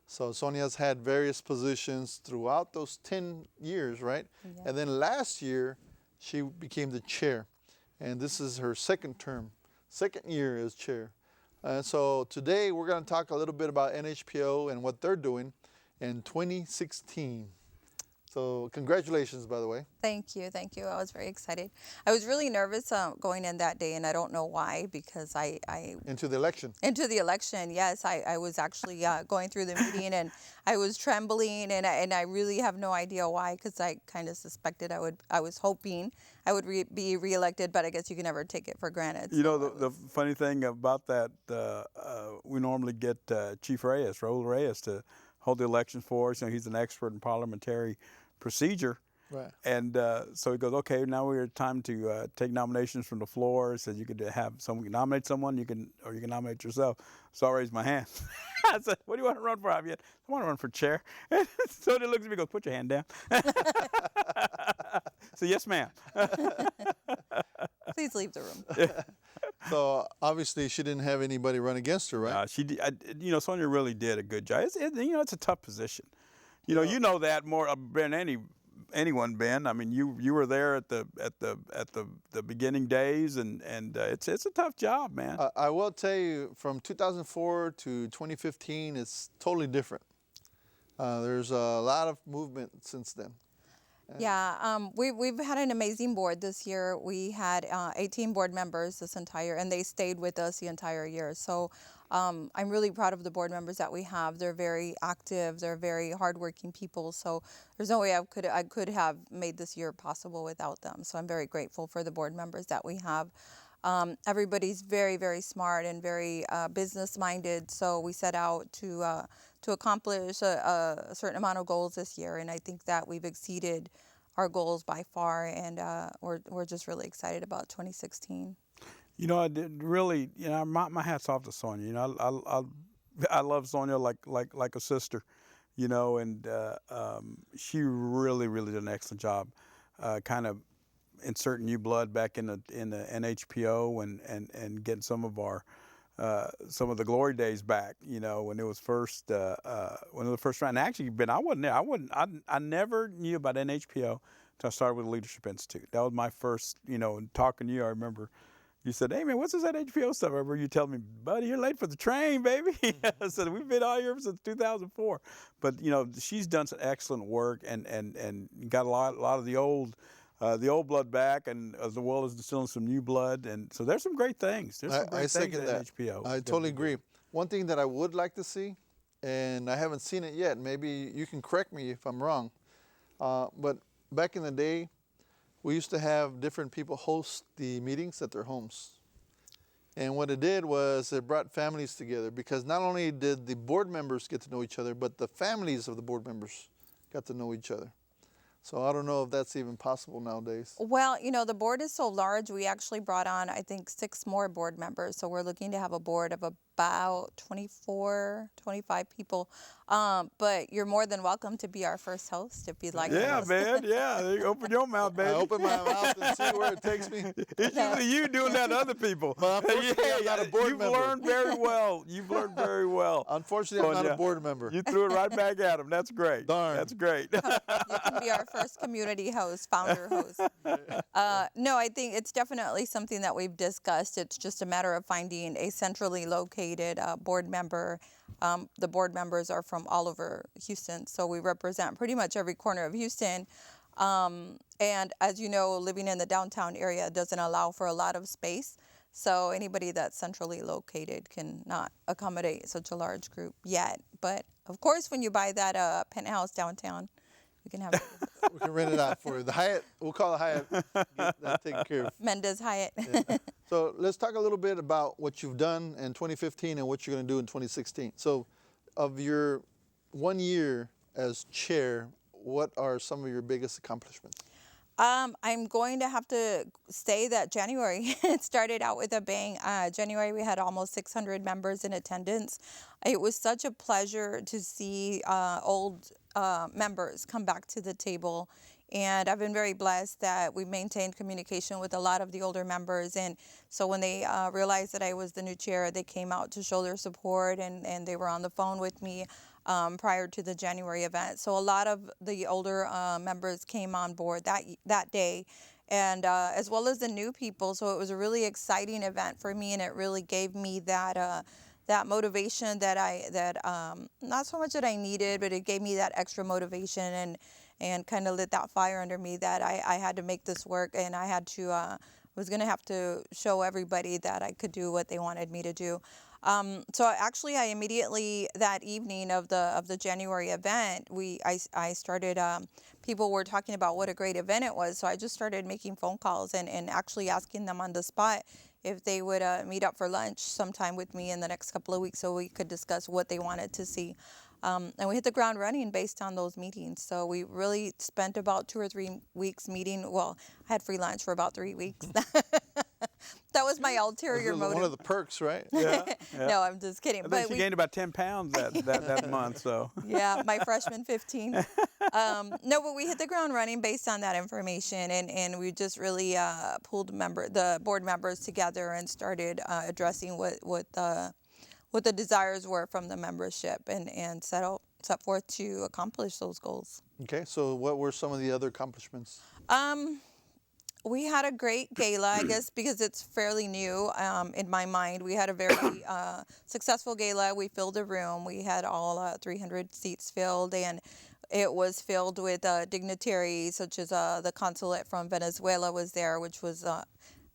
So Sonia's had various positions throughout those 10 years, right? Yeah. And then last year, she became the chair. And this is her second term, second year as chair. So today we're going to talk a little bit about NHPO and what they're doing in 2016. So congratulations, by the way. Thank you. I was very excited. I was really nervous going in that day, and I don't know why, because I Into the election. into the election. Yes, I was actually going through the meeting, and I was trembling, and I really have no idea why, because I kind of suspected I was hoping I would be reelected, but I guess you can never take it for granted. You know, So the funny thing about that, we normally get Chief Reyes, Raul Reyes, to hold the elections for us. He's an expert in parliamentary procedure. Right. And so he goes, okay, now we're time to take nominations from the floor. He says you could have someone nominate someone, or you can nominate yourself. So I raised my hand. I said, what do you want to run for, Javier? I want to run for chair. So he looks at me and goes, put your hand down. So yes, ma'am. Please leave the room. So obviously she didn't have anybody run against her, right? She did, Sonia really did a good job. It's a tough position. You know that more than anyone, Ben. I mean, you were there at the beginning days, and it's a tough job, man. I will tell you, from 2004 to 2015, it's totally different. There's a lot of movement since then. Yeah, we've had an amazing board this year. We had 18 board members and they stayed with us the entire year. So I'm really proud of the board members that we have. They're very active. They're very hardworking people. So there's no way I could have made this year possible without them. So I'm very grateful for the board members that we have. Everybody's very, very smart and very business-minded. So we set out to accomplish a certain amount of goals this year, and I think that we've exceeded our goals by far, and we're just really excited about 2016. I did really. My hat's off to Sonia. I love Sonia like a sister. And she really did an excellent job, kind of inserting new blood back in the NHPO and getting some of the glory days back. When it was first round. And actually, Ben, I wasn't there. I never knew about NHPO until I started with the Leadership Institute. That was my first. Talking to you, I remember. You said, "Hey man, what's this NHPO stuff?" I remember you telling me, "Buddy, you're late for the train, baby." I said, "We've been all here since 2004." But she's done some excellent work and got a lot of the old blood back, and as well as instilling some new blood. And so there's some great things. There's some great things at NHPO. I totally agree. One thing that I would like to see, and I haven't seen it yet, maybe you can correct me if I'm wrong, but back in the day, we used to have different people host the meetings at their homes. And what it did was it brought families together, because not only did the board members get to know each other, but the families of the board members got to know each other. So I don't know if that's even possible nowadays. Well, the board is so large. We actually brought on, I think, 6 more board members. So we're looking to have a board of about 24, 25 people. But you're more than welcome to be our first host if you'd like to. Yeah, man. Yeah. Open your mouth, baby. I open my mouth and see where it takes me. It's usually you doing that to other people. But unfortunately, I'm not a board member. You've learned very well. You've learned very well. Unfortunately, I'm not a board member. You threw it right back at him. That's great. Darn. That's great. You can be our first community host, founder host. No, I think it's definitely something that we've discussed. It's just a matter of finding a centrally located board member. The board members are from all over Houston, so we represent pretty much every corner of Houston. And as you know, living in the downtown area doesn't allow for a lot of space. So anybody that's centrally located cannot accommodate such a large group yet. But of course, when you buy that penthouse downtown, we can have it. We can rent it out for you. The Hyatt, we'll call it Hyatt. Get that taken care of. Mendez Hyatt. Yeah. So let's talk a little bit about what you've done in 2015 and what you're going to do in 2016. So of your 1 year as chair, what are some of your biggest accomplishments? I'm going to have to say that January, it started out with a bang. January, we had almost 600 members in attendance. It was such a pleasure to see old members come back to the table. And I've been very blessed that we've maintained communication with a lot of the older members. And so when they realized that I was the new chair, they came out to show their support, and they were on the phone with me prior to the January event. So a lot of the older members came on board that day, and as well as the new people. So it was a really exciting event for me, and it really gave me that motivation that not so much that I needed, but it gave me that extra motivation and kind of lit that fire under me that I had to make this work, and I had to was going to have to show everybody that I could do what they wanted me to do. So actually, I immediately that evening of the January event, I started. People were talking about what a great event it was, so I just started making phone calls and actually asking them on the spot if they would meet up for lunch sometime with me in the next couple of weeks so we could discuss what they wanted to see. And we hit the ground running based on those meetings. So we really spent about 2 or 3 weeks meeting. Well, I had free lunch for about 3 weeks. That was my ulterior This is motive. one of the perks, right? Yeah. No, I'm just kidding. I think she gained about 10 pounds that month. So Yeah, my freshman 15. No, but we hit the ground running based on that information, and we just really pulled the board members together and started addressing what the desires were from the membership, and set forth to accomplish those goals. Okay, so what were some of the other accomplishments? We had a great gala, I guess, because it's fairly new in my mind. We had a very successful gala. We filled a room. We had all 300 seats filled, and it was filled with dignitaries, such as the consulate from Venezuela was there, which was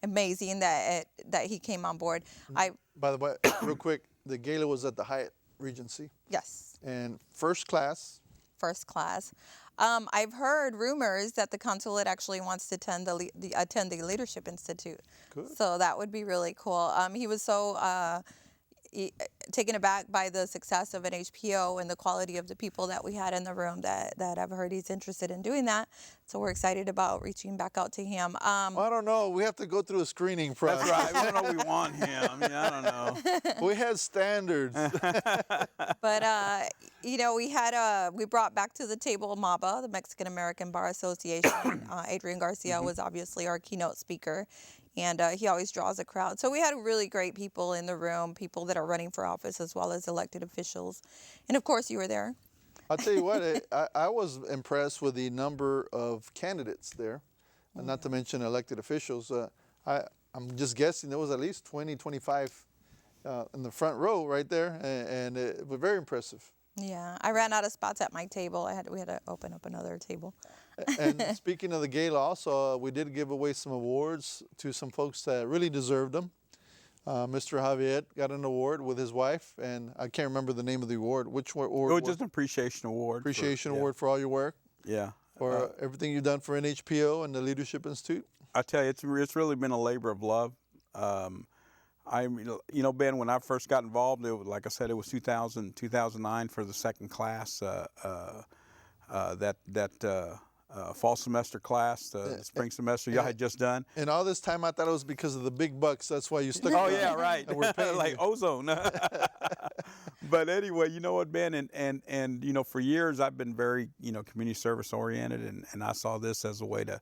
amazing that he came on board. By the way, real quick, the gala was at the Hyatt Regency, Yes. and first class. First class. I've heard rumors that the consulate actually wants to attend the Leadership Institute. Good. So that would be really cool. He was so taken aback by the success of an HPO and the quality of the people that we had in the room that I've heard he's interested in doing that. So we're excited about reaching back out to him. I don't know. We have to go through a screening process. that's right. We don't know we want him. I mean, I don't know. We had standards. But we brought back to the table MABA, the Mexican American Bar Association. Adrian Garcia was obviously our keynote speaker, and he always draws a crowd. So we had really great people in the room, people that are running for office as well as elected officials, and of course you were there. I'll tell you what, I was impressed with the number of candidates there, not to mention elected officials. I'm just guessing there was at least 20, 25 in the front row right there, and it was very impressive. Yeah, I ran out of spots at my table. We had to open up another table. And speaking of the gala, also we did give away some awards to some folks that really deserved them. Mr. Javier got an award with his wife, and I can't remember the name of the award. Which award? It was just an appreciation award. Award for all your work, Yeah. for everything you've done for NHPO and the Leadership Institute. I tell you, it's really been a labor of love. Ben, when I first got involved, like I said, it was 2009 for the second class, fall semester class, the spring semester y'all had just done. And all this time, I thought it was because of the big bucks. That's why you stuck. Oh around. yeah, right. And we're paying like you. ozone. But anyway, you know what, Ben, and for years I've been very community service oriented, and I saw this as a way to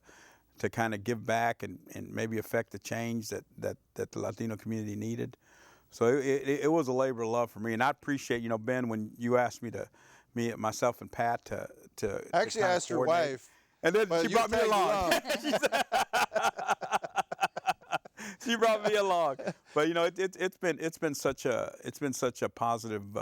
kind of give back and maybe affect the change that the Latino community needed. So it was a labor of love for me, and I appreciate Ben, when you asked myself and Pat to Actually, I asked your wife. And then But she you brought me tagged along. She brought me along. But it's been such a positive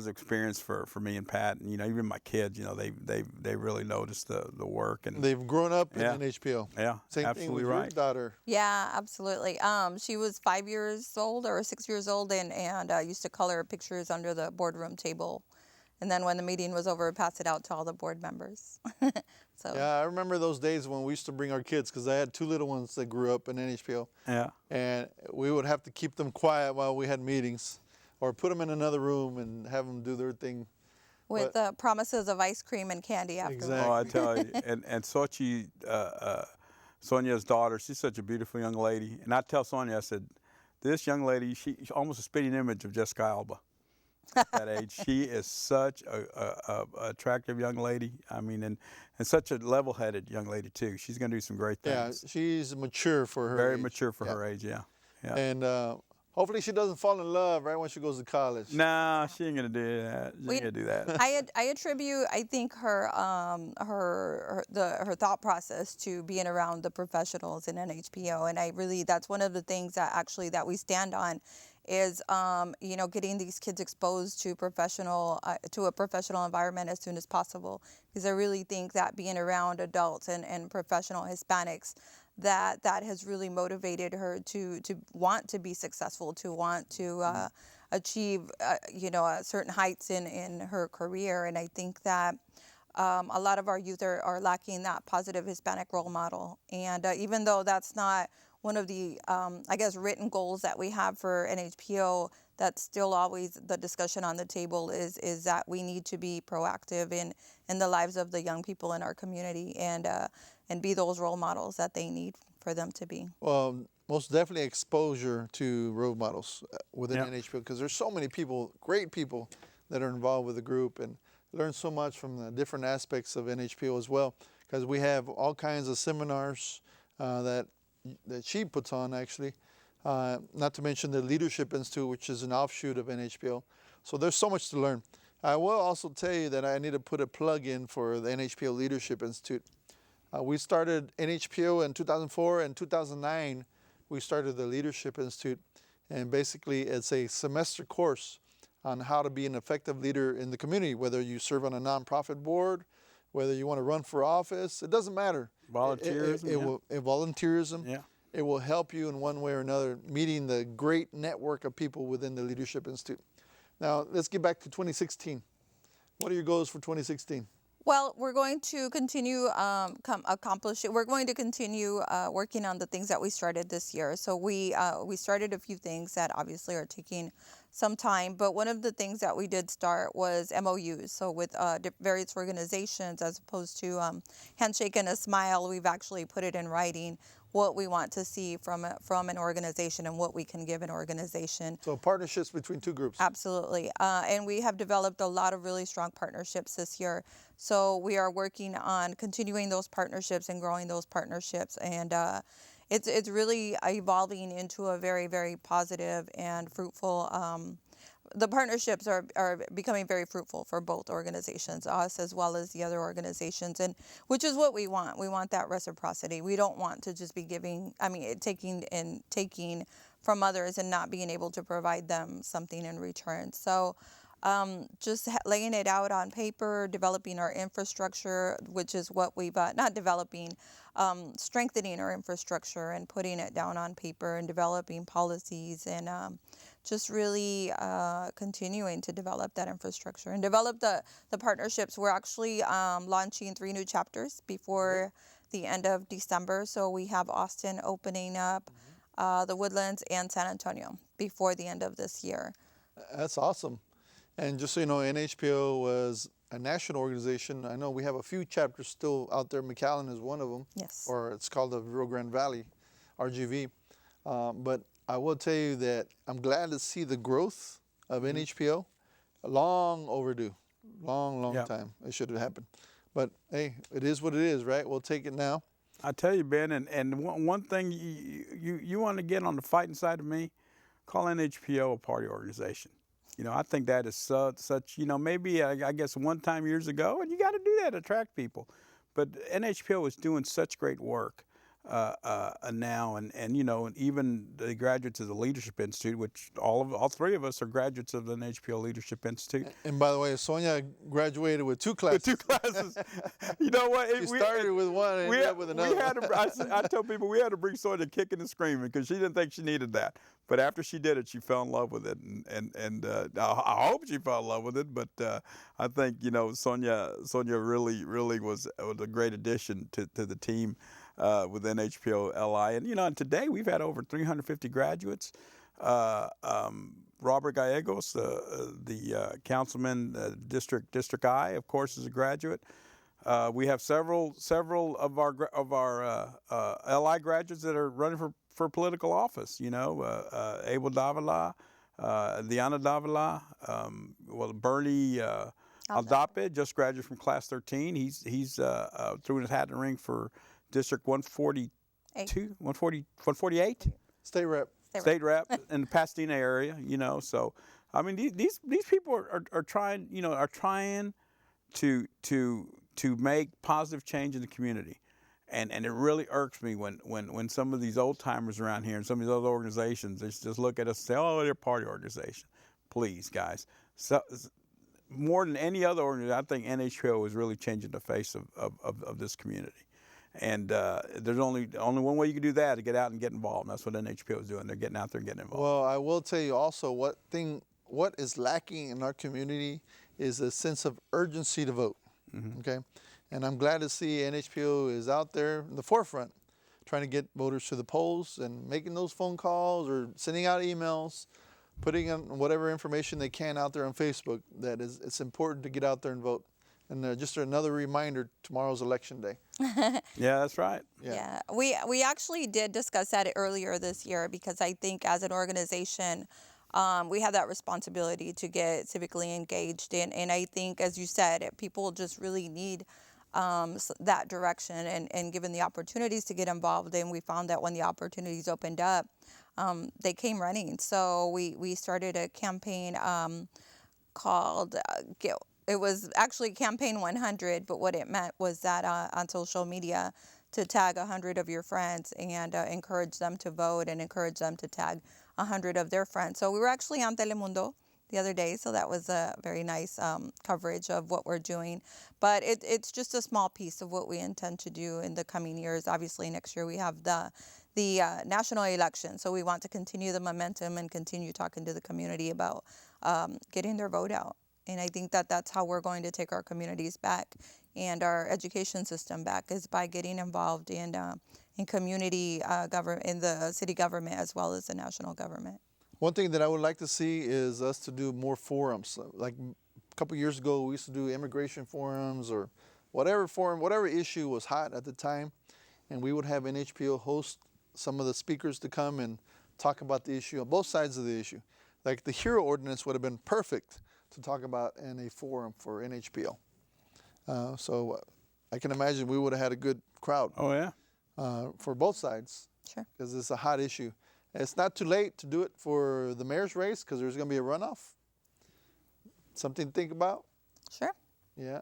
experience for me and Pat, and even my kids. They really noticed the work, and They've grown up in Yeah. NHPO. yeah, Same absolutely thing with right. your daughter. Yeah, absolutely. She was 5 years old or 6 years old, and used to color pictures under the boardroom table. And then when the meeting was over, pass it out to all the board members. So Yeah, I remember those days when we used to bring our kids, because I had two little ones that grew up in NHPO, Yeah. and we would have to keep them quiet while we had meetings, or put them in another room and have them do their thing. with promises of ice cream and candy afterwards. Exactly. Oh, I tell you, and Sochi, Sonia's daughter, she's such a beautiful young lady. And I tell Sonia, I said, this young lady, she's almost a spitting image of Jessica Alba at that age. She is such a attractive young lady. I mean, and such a level-headed young lady too. She's going to do some great Yeah, things. she's mature for her Very age. mature for Yeah. her age. Yeah. Yeah. And hopefully she doesn't fall in love right when she goes to college. Nah, she ain't gonna do that. She ain't gonna do that. I attribute, I think, her thought process to being around the professionals in NHPO, and that's one of the things that we stand on is getting these kids exposed to a professional environment as soon as possible, because I really think that being around adults and professional Hispanics, that has really motivated her to want to be successful, to want to achieve certain heights in her career. And I think that a lot of our youth are lacking that positive Hispanic role model. And even though that's not one of the written goals that we have for NHPO, that's still always the discussion on the table is that we need to be proactive in the lives of the young people in our community and be those role models that they need for them to be. Well, most definitely exposure to role models within Yeah. NHPO, because there's so many people, great people, that are involved with the group, and learn so much from the different aspects of NHPO as well. Because we have all kinds of seminars that she puts on, actually. Not to mention the Leadership Institute, which is an offshoot of NHPO. So there's so much to learn. I will also tell you that I need to put a plug in for the NHPO Leadership Institute. We started NHPO in 2004, and 2009 we started the Leadership Institute, and basically it's a semester course on how to be an effective leader in the community, whether you serve on a nonprofit board, whether you want to run for office, it doesn't matter. Volunteerism. Volunteerism. Yeah. It will help you in one way or another, meeting the great network of people within the Leadership Institute. Now, let's get back to 2016. What are your goals for 2016? Well, we're going to continue accomplish it. We're going to continue working on the things that we started this year. So we started a few things that obviously are taking some time, but one of the things that we did start was MOUs. So with various organizations, as opposed to handshake and a smile, we've actually put it in writing what we want to see from an organization and what we can give an organization. So partnerships between two groups. Absolutely. And we have developed a lot of really strong partnerships this year. So we are working on continuing those partnerships and growing those partnerships. And it's really evolving into a very, very positive and fruitful the partnerships are becoming very fruitful for both organizations, us as well as the other organizations, and which is what we want. We want that reciprocity. We don't want to just be taking from others and not being able to provide them something in return. So just laying it out on paper, developing our infrastructure, which is what we've not developing, strengthening our infrastructure and putting it down on paper and developing policies and just really continuing to develop that infrastructure and develop the partnerships. We're actually launching 3 new chapters before the end of December. So we have Austin opening up, the Woodlands, and San Antonio before the end of this year. That's awesome. And just so you know, NHPO was a national organization. I know we have a few chapters still out there. McAllen is one of them. Yes. Or it's called the Rio Grande Valley, RGV. But I will tell you that I'm glad to see the growth of NHPO. Long overdue. Long time. It should have happened. But hey, it is what it is, right? We'll take it now. I tell you, Ben, and one thing you want to get on the fighting side of me, call NHPO a party organization. You know, I think that is such, you know, maybe I guess one time years ago, and you got to do that to attract people. But NHPO is doing such great work now, and you know, and even the graduates of the Leadership Institute, which all 3 of us are graduates of the NHPO Leadership Institute. And by the way, Sonia graduated with 2 classes. With 2 classes. You know what? She started with one and ended up with another. I tell people we had to bring Sonia kicking and screaming because she didn't think she needed that. But after she did it, she fell in love with it, and I hope she fell in love with it. But I think, you know, Sonia really was a great addition to the team with NHPO LI. And you know, and today we've had over 350 graduates. Robert Gallegos, the councilman, District I, of course, is a graduate. We have several of our LI graduates that are running for political office. You know, Abel Davila, Diana Davila, Bernie Aldape just graduated from class 13. He's threw his hat in the ring for District 148. State rep. State rep in the Pasadena area. You know, so I mean these people are trying. You know, are trying to make positive change in the community. And it really irks me when some of these old timers around here and some of these other organizations just look at us and say, oh, they're a party organization. Please, guys. So, more than any other organization, I think NHPO is really changing the face of this community. And there's only one way you can do that, to get out and get involved. And that's what NHPO is doing. They're getting out there and getting involved. Well, I will tell you also what is lacking in our community is a sense of urgency to vote. Okay. And I'm glad to see NHPO is out there in the forefront, trying to get voters to the polls and making those phone calls or sending out emails. putting in whatever information they can out there on Facebook. That is, it's important to get out there and vote. And just another reminder, tomorrow's election day. Yeah, that's right. Yeah, we actually did discuss that earlier this year because I think as an organization, we have that responsibility to get civically engaged in, and I think, as you said, people just really need that direction and given the opportunities to get involved. And we found that when the opportunities opened up, they came running. So we started a campaign called it was actually Campaign 100, but what it meant was that on social media to tag 100 of your friends and encourage them to vote and encourage them to tag 100 of their friends. So we were actually on Telemundo the other day, so that was a very nice coverage of what we're doing. But it's just a small piece of what we intend to do in the coming years. Obviously, next year we have the national election, so we want to continue the momentum and continue talking to the community about getting their vote out. And I think that that's how we're going to take our communities back and our education system back, is by getting involved in community government, in the city government as well as the national government. One thing that I would like to see is us to do more forums. Like a couple years ago, we used to do immigration forums or whatever forum, whatever issue was hot at the time, and we would have NHPO host some of the speakers to come and talk about the issue on both sides of the issue. Like the HERO ordinance would have been perfect to talk about in a forum for NHPO. So I can imagine we would have had a good crowd. Oh, yeah. For both sides. Sure. Because it's a hot issue. It's not too late to do it for the mayor's race because there's going to be a runoff. Something to think about. Sure. Yeah.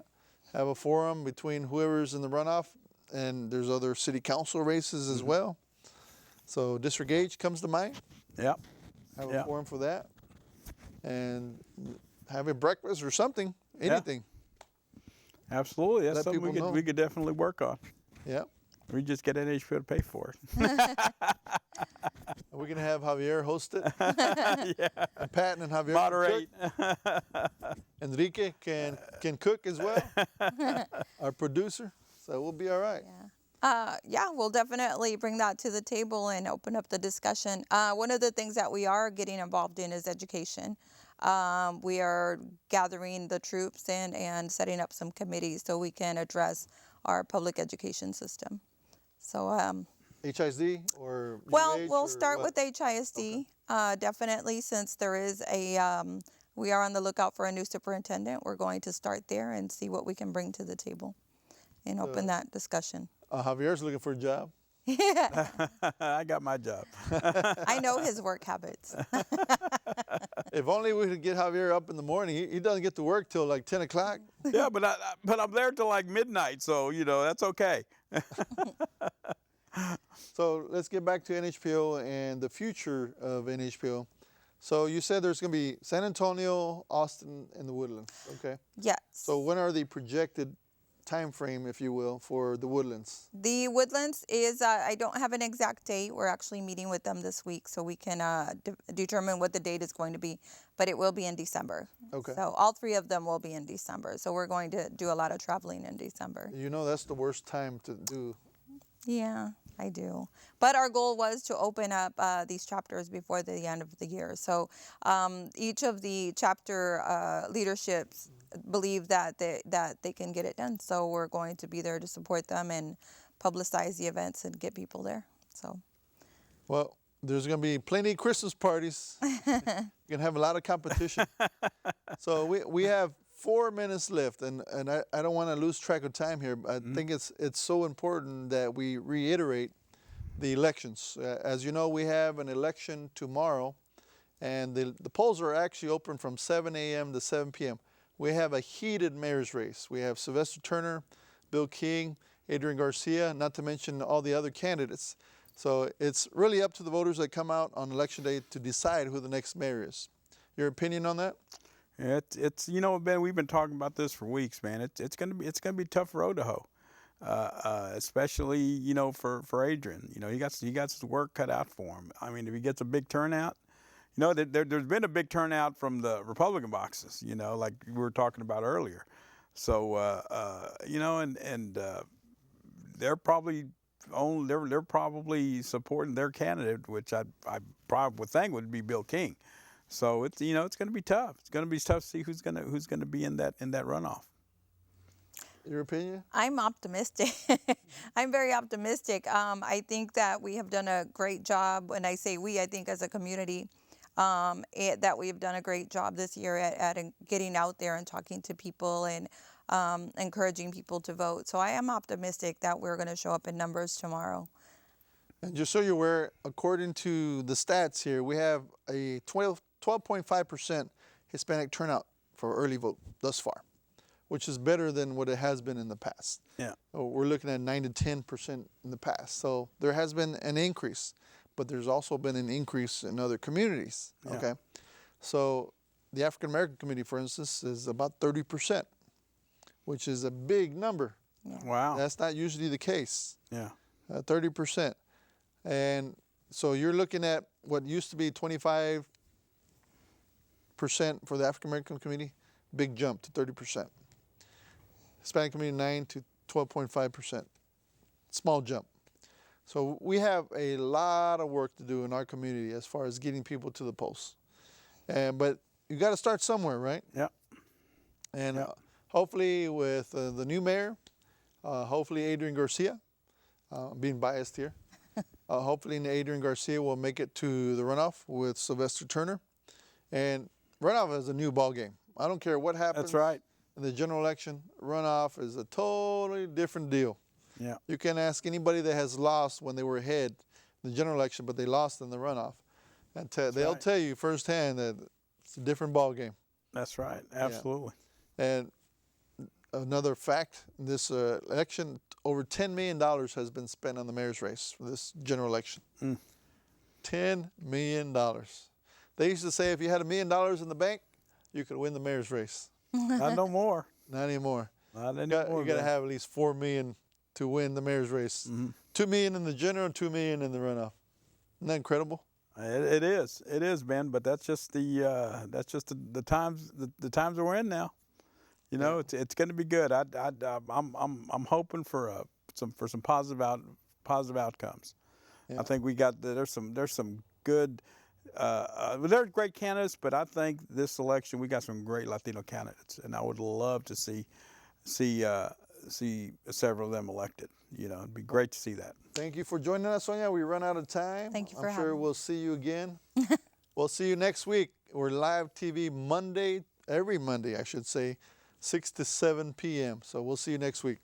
Have a forum between whoever's in the runoff, and there's other city council races as well. So District H comes to mind. Yep. Have a forum for that. And have a breakfast or something, anything. Absolutely. That's Let something people know. we could definitely work on. Yeah. We just get NHPO to pay for it. We're going to have Javier host it. Yeah. And Pat and Javier Moderate. can cook. Enrique can cook as well. Our producer. So we'll be all right. Yeah, we'll definitely bring that to the table and open up the discussion. One of the things that we are getting involved in is education. We are gathering the troops and setting up some committees so we can address our public education system. So, HISD or well, UH we'll or start what? with HISD, definitely, since there is we are on the lookout for a new superintendent. We're going to start there and see what we can bring to the table and open that discussion. Javier's looking for a job. I got my job. I know his work habits. If only we could get Javier up in the morning. He doesn't get to work till like 10 o'clock. Yeah, but I'm there till like midnight, so that's okay. So let's get back to NHPO and the future of NHPO. So you said there's going to be San Antonio, Austin, and the Woodlands. Okay. Yes. So when are the projected time frame, if you will, for the Woodlands? The Woodlands is, I don't have an exact date. We're actually meeting with them this week so we can determine what the date is going to be, but it will be in December. Okay. So all three of them will be in December. So we're going to do a lot of traveling in December. You know that's the worst time to do. Yeah, I do. But our goal was to open up these chapters before the end of the year. So each of the chapter leaderships believe that they can get it done. So we're going to be there to support them and publicize the events and get people there. So, Well, there's going to be plenty of Christmas parties. You're going to have a lot of competition. So we have 4 minutes left, and I don't want to lose track of time here. I think it's so important that we reiterate the elections. As you know, we have an election tomorrow, and the polls are actually open from 7 a.m. to 7 p.m. We have a heated mayor's race. We have Sylvester Turner, Bill King, Adrian Garcia, not to mention all the other candidates. So it's really up to the voters that come out on election day to decide who the next mayor is. Your opinion on that? It's Ben, we've been talking about this for weeks, man. It's gonna be a tough road to hoe, especially for Adrian. He got some work cut out for him. I mean, if he gets a big turnout. There's been a big turnout from the Republican boxes, like we were talking about earlier. So, they're probably they're probably supporting their candidate, which I probably would think would be Bill King. So it's it's going to be tough. It's going to be tough to see who's going to be in that runoff. Your opinion? I'm optimistic. I'm very optimistic. I think that we have done a great job. When I say we, I think as a community, that we have done a great job this year at getting out there and talking to people and encouraging people to vote. So I am optimistic that we're going to show up in numbers tomorrow. And just so you're aware, according to the stats here, we have a 12.5% Hispanic turnout for early vote thus far, which is better than what it has been in the past. Yeah. We're looking at 9 to 10% in the past. So there has been an increase, but there's also been an increase in other communities. Yeah. Okay. So the African American community, for instance, is about 30%, which is a big number. Yeah. Wow. That's not usually the case. Yeah. 30%. And so you're looking at what used to be 25% for the African American community, big jump to 30%. Hispanic community 9 to 12.5%, small jump. So we have a lot of work to do in our community as far as getting people to the polls. But you got to start somewhere, right? Yeah. And Yeah. hopefully with the new mayor, hopefully Adrian Garcia, being biased here, hopefully Adrian Garcia will make it to the runoff with Sylvester Turner. And runoff is a new ball game. I don't care what happens. That's right. In the general election, runoff is a totally different deal. Yeah. You can ask anybody that has lost when they were ahead in the general election, but they lost in the runoff. And they'll right. tell you firsthand that it's a different ball game. That's right. Absolutely. And another fact, in this election, over $10 million has been spent on the mayor's race for this general election. $10 million. They used to say if you had $1 million in the bank, you could win the mayor's race. Not no more. Not anymore. Not You anymore. got to man. have at least $4 million to win the mayor's race. $2 million in the general and $2 million in the runoff. Isn't that incredible? It is, Ben. But that's just the times the times that we're in now. You know, it's going to be good. I'm hoping for some positive outcomes. Yeah. I think there's some good. There's great candidates, but I think this election we got some great Latino candidates, and I would love to see several of them elected. You know, it'd be great to see that. Thank you for joining us, Sonia. We run out of time. Thank you for I'm sure having me. we'll see you again. We'll see you next week. We're live TV every Monday, I should say, 6 to 7 p.m. So we'll see you next week.